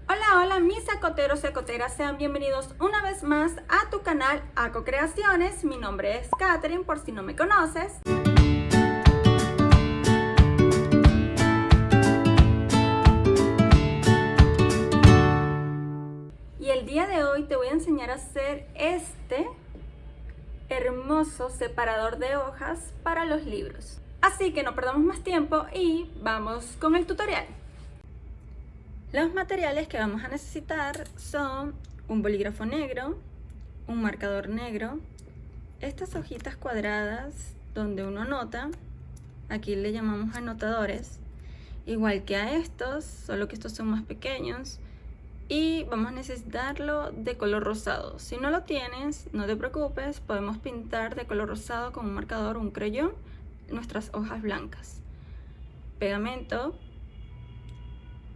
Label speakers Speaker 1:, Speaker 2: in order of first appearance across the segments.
Speaker 1: Hola, hola mis ecoteros y ecoteras, sean bienvenidos una vez más a tu canal Aco Creaciones. Mi nombre es Katherine, por si no me conoces. Y el día de hoy te voy a enseñar a hacer este hermoso separador de hojas para los libros. Así que no perdamos más tiempo y vamos con el tutorial. Los materiales que vamos a necesitar son un bolígrafo negro, un marcador negro, estas hojitas cuadradas donde uno anota, aquí le llamamos anotadores, igual que a estos, solo que estos son más pequeños, y vamos a necesitarlo de color rosado. Si no lo tienes, no te preocupes, podemos pintar de color rosado con un marcador o un crayón nuestras hojas blancas, pegamento,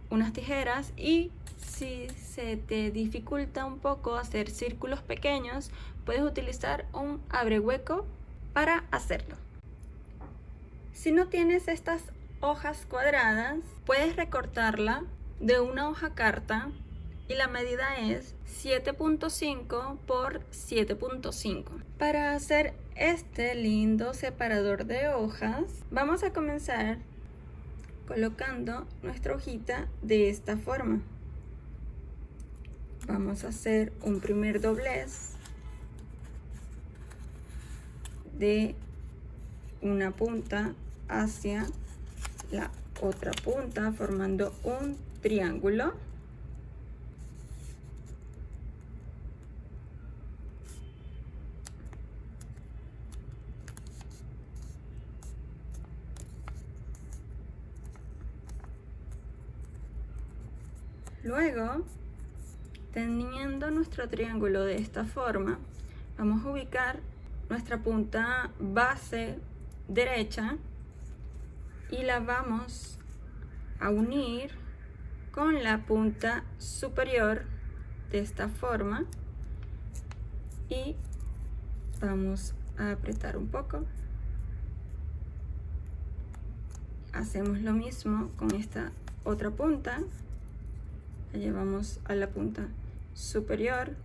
Speaker 1: unas tijeras y si se te dificulta un poco hacer círculos pequeños, puedes utilizar un abrehueco para hacerlo. Si no tienes estas hojas cuadradas, puedes recortarla de una hoja carta y la medida es 7.5 por 7.5. Para hacer este lindo separador de hojas, vamos a comenzar colocando nuestra hojita de esta forma. Vamos a hacer un primer doblez de una punta hacia la otra punta formando un triángulo. Luego, teniendo nuestro triángulo de esta forma, vamos a ubicar nuestra punta base derecha y la vamos a unir con la punta superior de esta forma y vamos a apretar un poco. Hacemos lo mismo con esta otra punta, la llevamos a la punta superior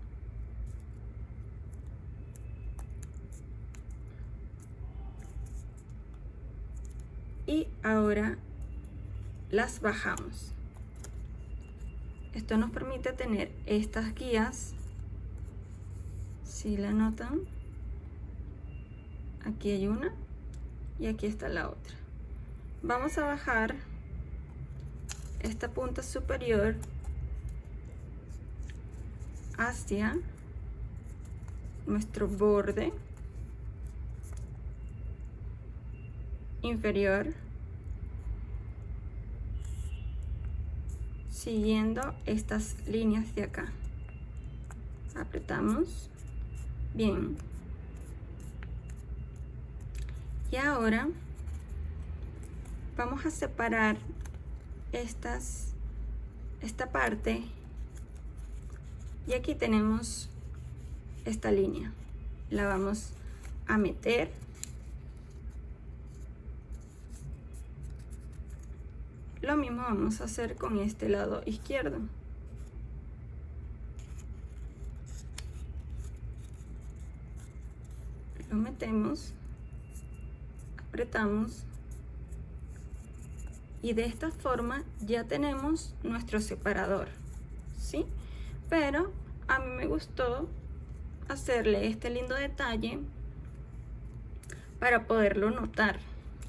Speaker 1: y ahora las bajamos. Esto nos permite tener estas guías, si la notan, aquí hay una y aquí está la otra. Vamos a bajar esta punta superior hacia nuestro borde inferior, siguiendo estas líneas de acá. Apretamos bien y ahora vamos a separar esta parte y aquí tenemos esta línea, la vamos a meter lo mismo vamos a hacer con este lado izquierdo. Lo metemos, apretamos y de esta forma ya tenemos nuestro separador, ¿sí? Pero a mí me gustó hacerle este lindo detalle para poderlo notar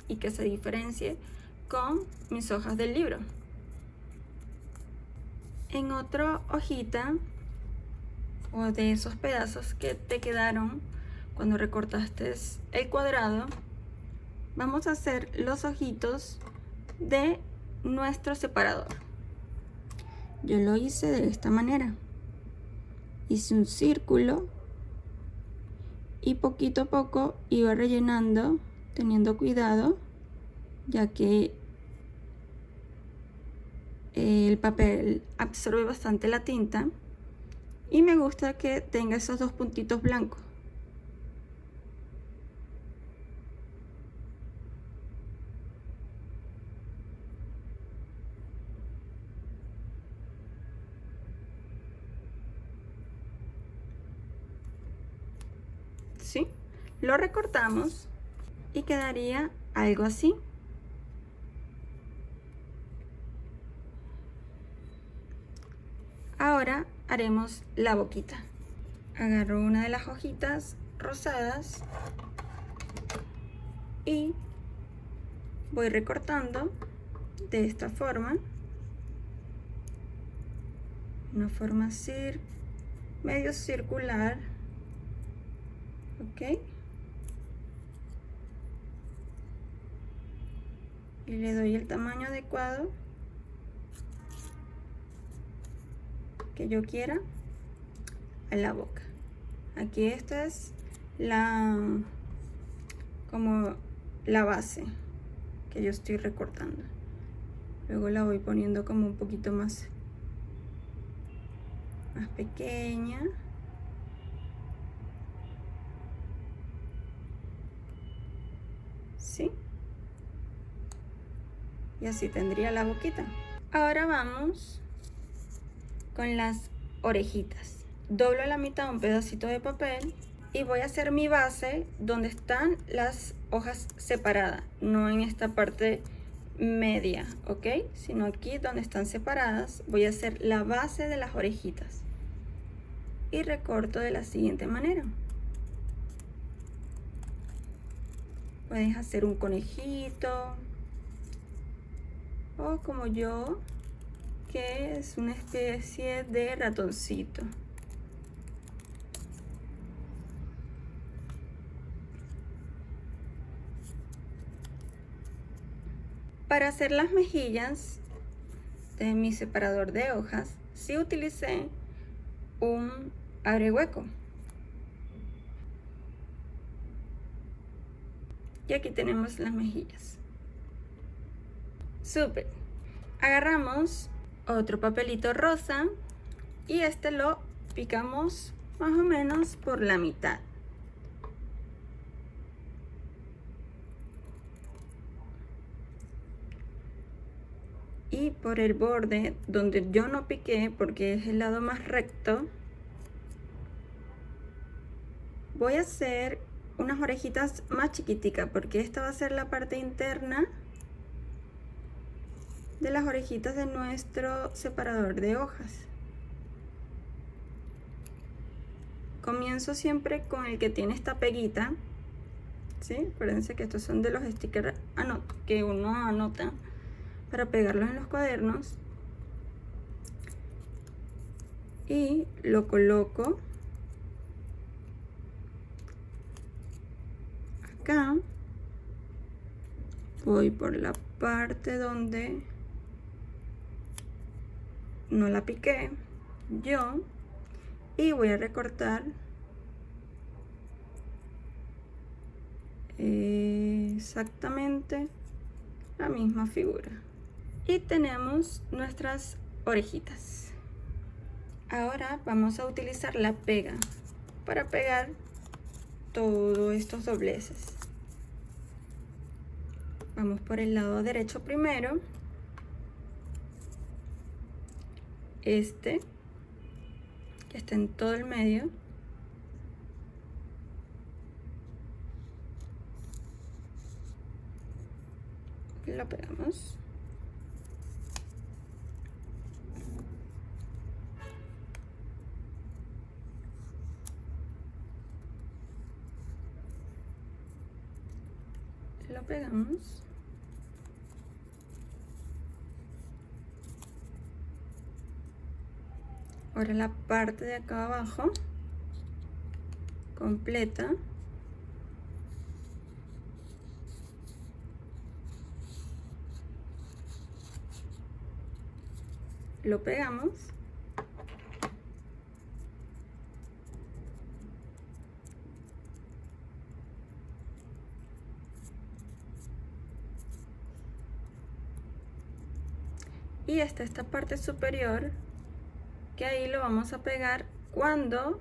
Speaker 1: y que se diferencie con mis hojas del libro. En otra hojita o de esos pedazos que te quedaron cuando recortaste el cuadrado, vamos a hacer los ojitos de nuestro separador. Yo lo hice de esta manera, hice un círculo y poquito a poco iba rellenando, teniendo cuidado, ya que el papel absorbe bastante la tinta y me gusta que tenga esos dos puntitos blancos. ¿sí? Lo recortamos y quedaría algo así. Ahora haremos la boquita. Agarro una de las hojitas rosadas y voy recortando de esta forma, una forma medio circular, ok, y le doy el tamaño adecuado que yo quiera a la boca. Aquí esta es como la base que yo estoy recortando. Luego la voy poniendo como un poquito más pequeña. ¿Sí? Y así tendría la boquita. Ahora vamos con las orejitas. Doblo a la mitad un pedacito de papel y voy a hacer mi base donde están las hojas separadas, no en esta parte media, ok, sino aquí donde están separadas. Voy a hacer la base de las orejitas y recorto de la siguiente manera. Puedes hacer un conejito o como yo, que es una especie de ratoncito. Para hacer las mejillas de mi separador de hojas, sí utilicé un abre hueco. Y aquí tenemos las mejillas. Súper. Agarramos otro papelito rosa y este lo picamos más o menos por la mitad. Y por el borde donde yo no piqué porque es el lado más recto, voy a hacer unas orejitas más chiquiticas porque esta va a ser la parte interna de las orejitas de nuestro separador de hojas. Comienzo siempre con el que tiene esta peguita, ¿sí? Acuérdense que estos son de los stickers que uno anota para pegarlos en los cuadernos, y lo coloco acá. Voy por la parte donde no la piqué yo y voy a recortar exactamente la misma figura. Y tenemos nuestras orejitas. Ahora vamos a utilizar la pega para pegar todos estos dobleces. Vamos por el lado derecho primero. Este, que está en todo el medio. Lo pegamos. Lo pegamos. Ahora la parte de acá abajo completa. Lo pegamos. Y esta parte superior, que ahí lo vamos a pegar cuando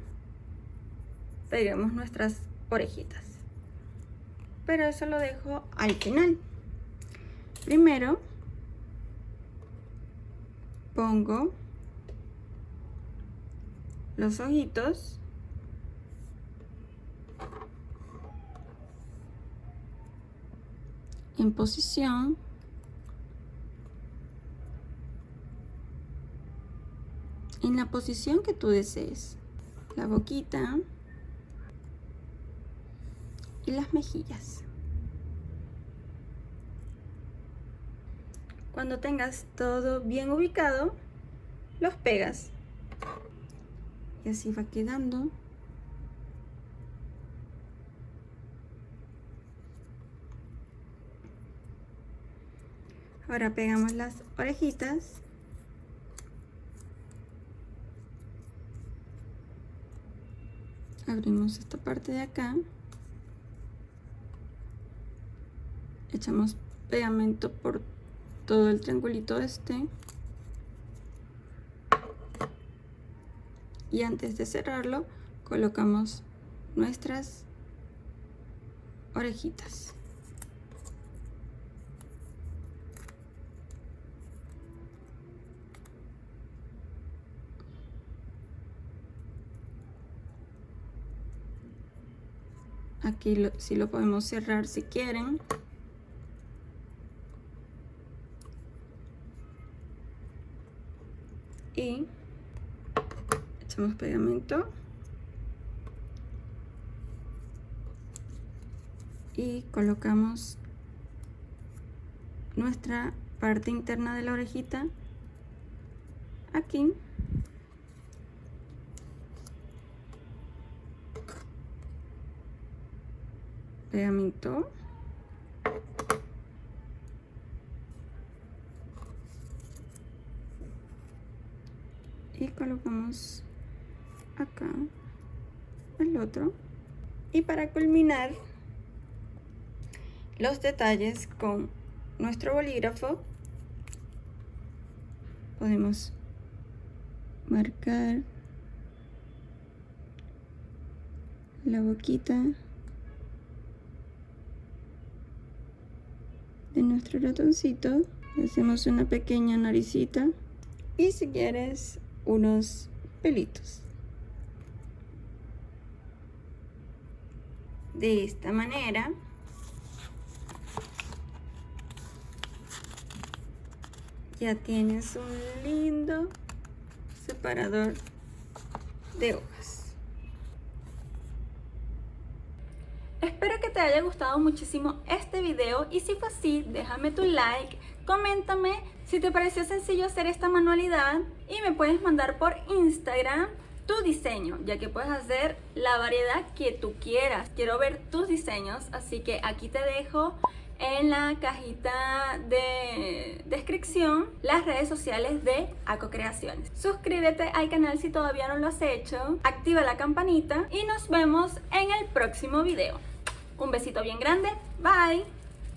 Speaker 1: peguemos nuestras orejitas, pero eso lo dejo al final. Primero pongo los ojitos en posición. En la posición que tú desees. La boquita y las mejillas. Cuando tengas todo bien ubicado, los pegas. Y así va quedando. Ahora pegamos las orejitas. Abrimos esta parte de acá. Echamos pegamento por todo el triangulito este. Y antes de cerrarlo, colocamos nuestras orejitas. Aquí sí lo podemos cerrar si quieren. Y echamos pegamento. Y colocamos nuestra parte interna de la orejita aquí. Pegamento. Y colocamos acá el otro. Y para culminar los detalles con nuestro bolígrafo, podemos marcar la boquita de nuestro ratoncito. Hacemos una pequeña naricita y si quieres unos pelitos. De esta manera ya tienes un lindo separador de hojas. Espero que te haya gustado muchísimo este video y si fue así, déjame tu like, coméntame si te pareció sencillo hacer esta manualidad y me puedes mandar por Instagram tu diseño, ya que puedes hacer la variedad que tú quieras. Quiero ver tus diseños, así que aquí te dejo en la cajita de descripción las redes sociales de ACO Creaciones. Suscríbete al canal si todavía no lo has hecho, activa la campanita y nos vemos en el próximo video. Un besito bien grande, bye.